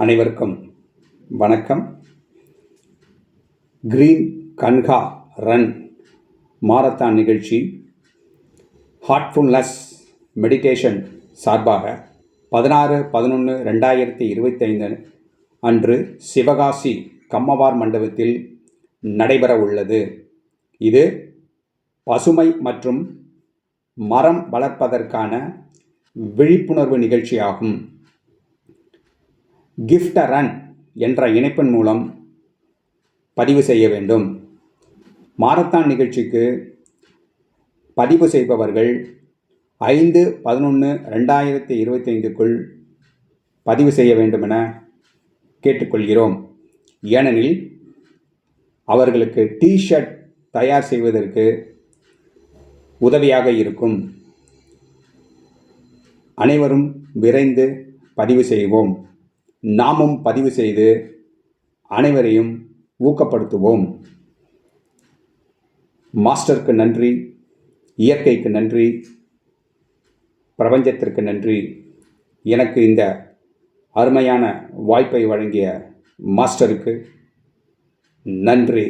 அனைவருக்கும் வணக்கம். Green Kanha run marathon நிகழ்ச்சி ஹார்ட்ஃபுல்னஸ் மெடிடேஷன் சார்பாக 16/11/2025 அன்று சிவகாசி கம்மவார் மண்டபத்தில் நடைபெற உள்ளது. இது பசுமை மற்றும் மரம் வளர்ப்பதற்கான விழிப்புணர்வு நிகழ்ச்சியாகும். கிஃப்ட் அ ரன் என்ற இணைப்பின் மூலம் பதிவு செய்ய வேண்டும். மாரத்தான் நிகழ்ச்சிக்கு பதிவு செய்பவர்கள் 5/11/2025க்குள் பதிவு செய்ய வேண்டுமென கேட்டுக்கொள்கிறோம். ஏனெனில் அவர்களுக்கு டிஷர்ட் தயார் செய்வதற்கு உதவியாக இருக்கும். அனைவரும் விரைந்து பதிவு செய்வோம். நாமும் பதிவு செய்து அனைவரையும் ஊக்கப்படுத்துவோம். மாஸ்டருக்கு நன்றி, இயற்கைக்கு நன்றி, பிரபஞ்சத்திற்கு நன்றி. எனக்கு இந்த அருமையான வாய்ப்பை வழங்கிய மாஸ்டருக்கு நன்றி.